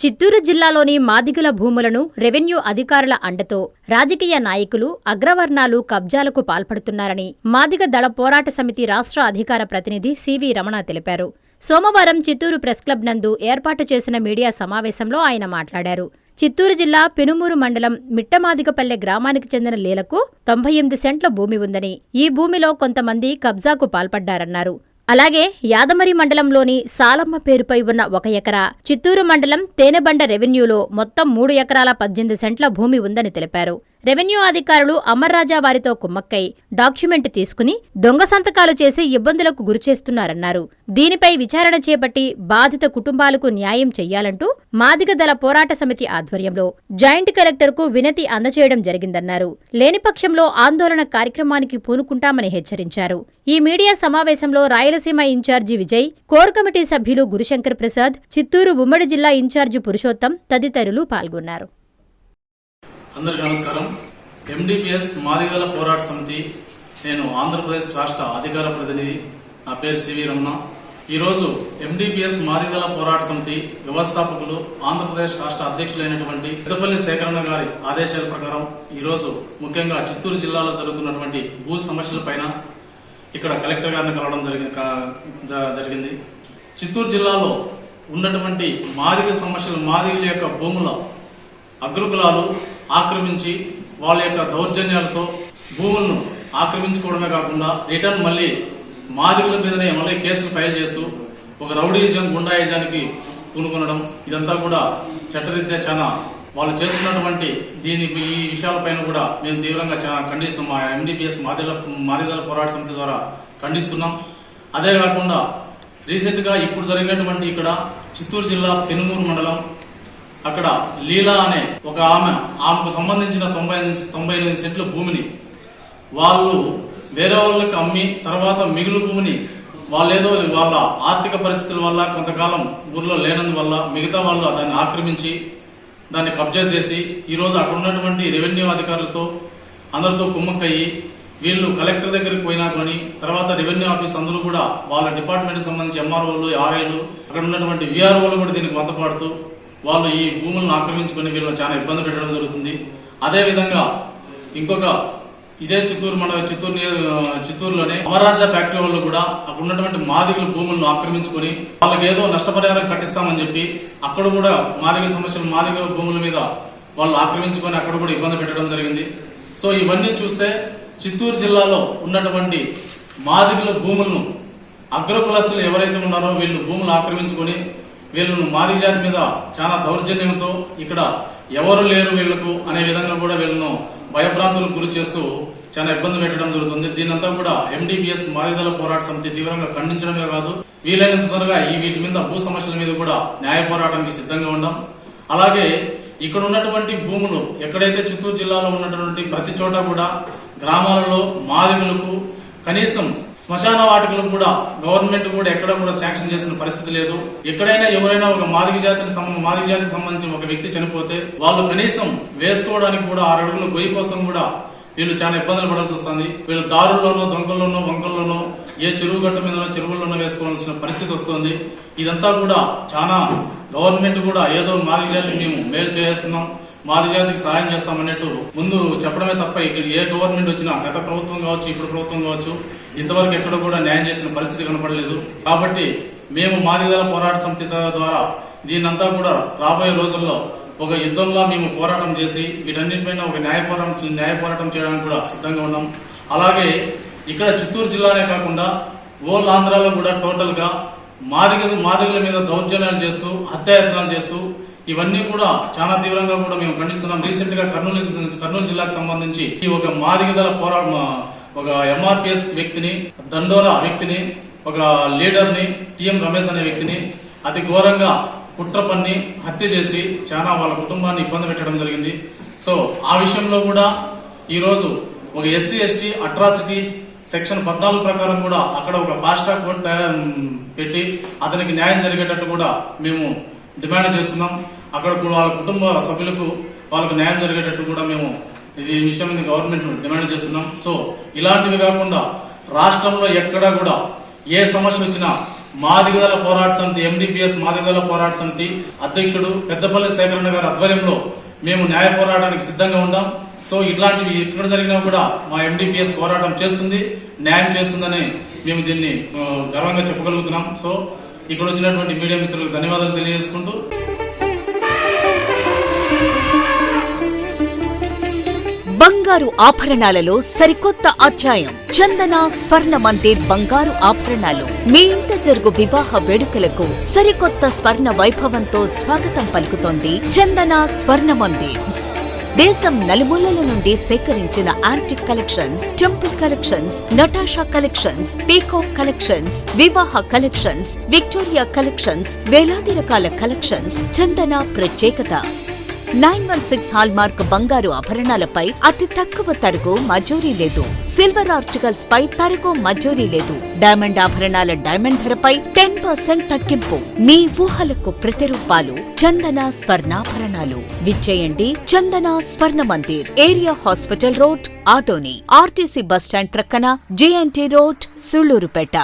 చిత్తూరు జిల్లాలోని మాదిగల భూములను రెవెన్యూ అధికారుల అండతో రాజకీయ నాయకులు, అగ్రవర్ణాలు కబ్జాలకు పాల్పడుతున్నారని మాదిగ దళ పోరాట సమితి రాష్ట్ర అధికార ప్రతినిధి సివి రమణ తెలిపారు. సోమవారం చిత్తూరు ప్రెస్ క్లబ్ నందు ఏర్పాటు చేసిన మీడియా సమావేశంలో ఆయన మాట్లాడారు. చిత్తూరు జిల్లా పెనుమూరు మండలం మిట్టమాదిగపల్లె గ్రామానికి చెందిన లీలకు 98 సెంట్ల భూమి ఉందని, ఈ భూమిలో కొంతమంది కబ్జాకు పాల్పడ్డారన్నారు. అలాగే యాదమరి మండలంలోని సాలమ్మ పేరుపై ఉన్న 1 ఎకరా, చిత్తూరు మండలం తేనెబండ రెవెన్యూలో మొత్తం 3 ఎకరాల 18 సెంట్ల భూమి ఉందని తెలిపారు. రెవెన్యూ అధికారులు అమర్రాజా వారితో కుమ్మక్కై డాక్యుమెంట్ తీసుకుని దొంగ సంతకాలు చేసి ఇబ్బందులకు గురిచేస్తున్నారన్నారు. దీనిపై విచారణ చేపట్టి బాధిత కుటుంబాలకు న్యాయం చెయ్యాలంటూ మాదిగ దళ పోరాట సమితి ఆధ్వర్యంలో జాయింట్ కలెక్టర్కు వినతి అందజేయడం జరిగిందన్నారు. లేని పక్షంలో ఆందోళన కార్యక్రమానికి పూనుకుంటామని హెచ్చరించారు. ఈ మీడియా సమావేశంలో Rayalaseema incharge Vijay, core committee సభ్యులు గురుశంకర్ ప్రసాద్, చిత్తూరు ఉమ్మడి జిల్లా ఇన్ఛార్జి పురుషోత్తం తదితరులు పాల్గొన్నారు. అందరికీ నమస్కారం. ఎండిపిఎస్ మాదిగల పోరాట సమితి, నేను ఆంధ్రప్రదేశ్ రాష్ట్ర అధికార ప్రతినిధి. నా పేరు సివి రమణ. ఈరోజు ఎండిపిఎస్ మాదిగల పోరాట సమితి వ్యవస్థాపకులు, ఆంధ్రప్రదేశ్ రాష్ట్ర అధ్యక్షులైనటువంటి పెద్దపల్లి సేకరణ గారి ఆదేశాల ప్రకారం ఈరోజు ముఖ్యంగా చిత్తూరు జిల్లాలో జరుగుతున్నటువంటి భూ సమస్యలపైన ఇక్కడ కలెక్టర్ గారిని కలవడం జరిగింది. చిత్తూరు జిల్లాలో ఉన్నటువంటి మాదిగ సమస్యలు, మాదిగల యొక్క భూముల అగ్రకులాలు ఆక్రమించి వాళ్ళ యొక్క దౌర్జన్యాలతో భూములను ఆక్రమించుకోవడమే కాకుండా రిటర్న్ మళ్ళీ మాదిగల మీదనే మళ్ళీ కేసులు ఫైల్ చేస్తూ ఒక రౌడీజం, గుండాయిజానికి పూనుకొనడం, ఇదంతా కూడా చట్టరీత్యా చాలా వాళ్ళు చేస్తున్నటువంటి ఈ విషయాలపైన కూడా మేము తీవ్రంగా చాలా ఖండిస్తున్నాం. మా ఎండిపిఎస్ మాదిగల పోరాట సమితి ద్వారా ఖండిస్తున్నాం. అదే కాకుండా రీసెంట్ గా ఇప్పుడు జరిగినటువంటి ఇక్కడ చిత్తూరు జిల్లా పెనుమూరు మండలం అక్కడ లీలా అనే ఒక ఆమెకు సంబంధించిన 98 సెంట్ల భూమిని వాళ్ళు వేరే వాళ్ళకి అమ్మి తర్వాత మిగులు భూమిని వాళ్ళేదో వాళ్ళ ఆర్థిక పరిస్థితుల వల్ల కొంతకాలం ఊర్లో లేనందువల్ల మిగతా వాళ్ళు దాన్ని ఆక్రమించి దాన్ని కబ్జా చేసి ఈరోజు అక్కడ ఉన్నటువంటి రెవెన్యూ అధికారులతో అందరితో కుమ్మక్కయ్యి వీళ్ళు కలెక్టర్ దగ్గరికి పోయినా కానీ తర్వాత రెవెన్యూ ఆఫీస్ అందరూ కూడా వాళ్ళ డిపార్ట్మెంట్ సంబంధించి ఎంఆర్ఓలు, ఆర్ఐలు, అక్కడ ఉన్నటువంటి విఆర్ఓలు కూడా దీనికి వంతపాడుతూ వాళ్ళు ఈ భూములను ఆక్రమించుకుని వీళ్ళని చాలా ఇబ్బంది పెట్టడం జరుగుతుంది. అదేవిధంగా ఇంకొక ఇదే చిత్తూరులోనే అమర్రాజా ఫ్యాక్టరీ వాళ్ళు కూడా అక్కడ ఉన్నటువంటి మాదిగల భూములను ఆక్రమించుకుని వాళ్ళకి ఏదో నష్టపరిహారం కట్టిస్తామని చెప్పి అక్కడ కూడా మాదిగ సమస్యలు, మాదిగ భూముల మీద వాళ్ళు ఆక్రమించుకొని అక్కడ కూడా ఇబ్బంది పెట్టడం జరిగింది. సో ఇవన్నీ చూస్తే చిత్తూరు జిల్లాలో ఉన్నటువంటి మాదిగల భూములను అగ్రకులస్తులు ఎవరైతే ఉన్నారో వీళ్ళు భూములు ఆక్రమించుకొని వీళ్ళను మాదిగ జాతి మీద చాలా దౌర్జన్యంతో ఇక్కడ ఎవరు లేరు వీళ్లకు అనే విధంగా కూడా వీళ్ళను భయభ్రాంతులకు గురి చేస్తూ చాలా ఇబ్బంది పెట్టడం జరుగుతుంది. దీనంతా కూడా ఎండిపిఎస్ మాదిగల పోరాట సమితి తీవ్రంగా ఖండించడమే కాదు, వీలైనంత త్వరగా వీటి మీద భూ సమస్యల మీద కూడా న్యాయ పోరాటానికి సిద్ధంగా ఉన్నాం. అలాగే ఇక్కడ ఉన్నటువంటి భూములు ఎక్కడైతే చిత్తూరు జిల్లాలో ఉన్నటువంటి ప్రతి చోట కూడా గ్రామాలలో మాదిగలకు కనీసం శ్మశాన వాటికలకు కూడా గవర్నమెంట్ కూడా ఎక్కడ కూడా శాంక్షన్ చేసిన పరిస్థితి లేదు. ఎక్కడైనా ఎవరైనా ఒక మాదిగ జాతికి సంబంధించిన ఒక వ్యక్తి చనిపోతే వాళ్ళు కనీసం వేసుకోవడానికి కూడా 6 అడుగుల గొయ్యి కోసం కూడా వీళ్ళు చాలా ఇబ్బందులు పడాల్సి వస్తుంది. వీళ్ళు దారుల్లోనో, దొంగల్లోనో, వంకల్లోనో, ఏ చెరువు గట్టు మీద చెరువుల్లోనో వేసుకోవాల్సిన పరిస్థితి వస్తుంది. ఇదంతా కూడా చాలా గవర్నమెంట్ కూడా ఏదో మాదిగ జాతికి మేము మేలు చేస్తున్నాం, మాదిగ జాతికి సహాయం చేస్తామన్నట్టు ముందు చెప్పడమే తప్ప ఇక్కడ ఏ గవర్నమెంట్ వచ్చినా, గత ప్రభుత్వం కావచ్చు, ఇప్పుడు ప్రభుత్వం కావచ్చు, ఇంతవరకు ఎక్కడ కూడా న్యాయం చేసిన పరిస్థితి కనపడలేదు. కాబట్టి మేము మాదిగల పోరాట సమితి ద్వారా దీన్నంతా కూడా రాబోయే రోజుల్లో ఒక యుద్ధంలో మేము పోరాటం చేసి వీటన్నిటిపైన ఒక న్యాయ పోరాటం చేయడానికి కూడా సిద్ధంగా ఉన్నాం. అలాగే ఇక్కడ చిత్తూరు జిల్లానే కాకుండా ఓల్ ఆంధ్రాలో కూడా టోటల్ గా మాదిగల మీద దౌర్జన్యాలు చేస్తూ, హత్యాయత్నాలు చేస్తూ ఇవన్నీ కూడా చాలా తీవ్రంగా కూడా మేము ఖండిస్తున్నాం. రీసెంట్ గా కర్నూలు జిల్లాకు సంబంధించి ఈ ఒక మాదిగ దళ ఒక ఎంఆర్పిఎస్ వ్యక్తిని, దండోరా వ్యక్తిని, ఒక లీడర్ ని, టిఎం రమేష్ అనే వ్యక్తిని అతి ఘోరంగా కుట్ర పన్ని హత్య చేసి చాలా వాళ్ళ కుటుంబాన్ని ఇబ్బంది పెట్టడం జరిగింది. సో ఆ విషయంలో కూడా ఈరోజు ఒక SC/ST అట్రాసిటీస్ సెక్షన్ 14 ప్రకారం కూడా అక్కడ ఒక ఫాస్ట్ ట్రాక్ కోర్టు పెట్టి అతనికి న్యాయం జరిగేటట్టు కూడా మేము డిమాండ్ చేస్తున్నాం. అక్కడ కూడా వాళ్ళ కుటుంబ సభ్యులకు వాళ్ళకు న్యాయం జరిగేటట్టు కూడా మేము ఈ విషయం మీద గవర్నమెంట్ డిమాండ్ చేస్తున్నాం. సో ఇలాంటివి కాకుండా రాష్ట్రంలో ఎక్కడా కూడా ఏ సమస్య వచ్చినా మాదిగల పోరాట సమితి ఎండిపిఎస్ మాదిగల పోరాట సమితి అధ్యక్షుడు పెద్దపల్లి శేఖరన్న గారి ఆధ్వర్యంలో మేము న్యాయ పోరాటానికి సిద్ధంగా ఉన్నాం. సో ఇట్లాంటివి ఎక్కడ జరిగినా కూడా మా ఎండిపిఎస్ పోరాటం చేస్తుంది, న్యాయం చేస్తుందని మేము దీన్ని గర్వంగా చెప్పగలుగుతున్నాం. సో ఇక్కడ వచ్చినటువంటి మీడియా మిత్రులకు ధన్యవాదాలు తెలియజేసుకుంటూ బంగారు ఆభరణాలలో సరికొత్త అధ్యాయం. చందన స్వర్ణ మందిర్ బంగారు ఆభరణాలు. మీ ఇంట జరుగు వివాహ వేడుకలకు సరికొత్త స్వర్ణ వైభవంతో స్వాగతం పలుకుతోంది చందన స్వర్ణ మందిర్. దేశం నలుమూలల నుండి సేకరించిన antique collections, temple collections, Natasha collections, peacock collections, వివాహ కలెక్షన్స్, విక్టోరియా కలెక్షన్స్, వేలాది రకాల కలెక్షన్స్. చందన ప్రత్యేకత 916 హాల్మార్క్ బంగారు ఆభరణాలపై అతి తక్కువ తరుగు మజూరీ లేదు. సిల్వర్ ఆర్టికల్స్ పై తరుగు మజూరీ లేదు. డైమండ్ ఆభరణాల డైమండ్ ధరపై 10% తగ్గింపు. మీ ఊహలకు ప్రతిరూపాలు చందన స్వర్ణాభరణాలు. విచ్చేయండి చందన స్వర్ణ Mandir, area hospital road, Adoni, RTC bus stand ప్రక్కన, జేఎన్టీ రోడ్, సుళ్లూరుపేట.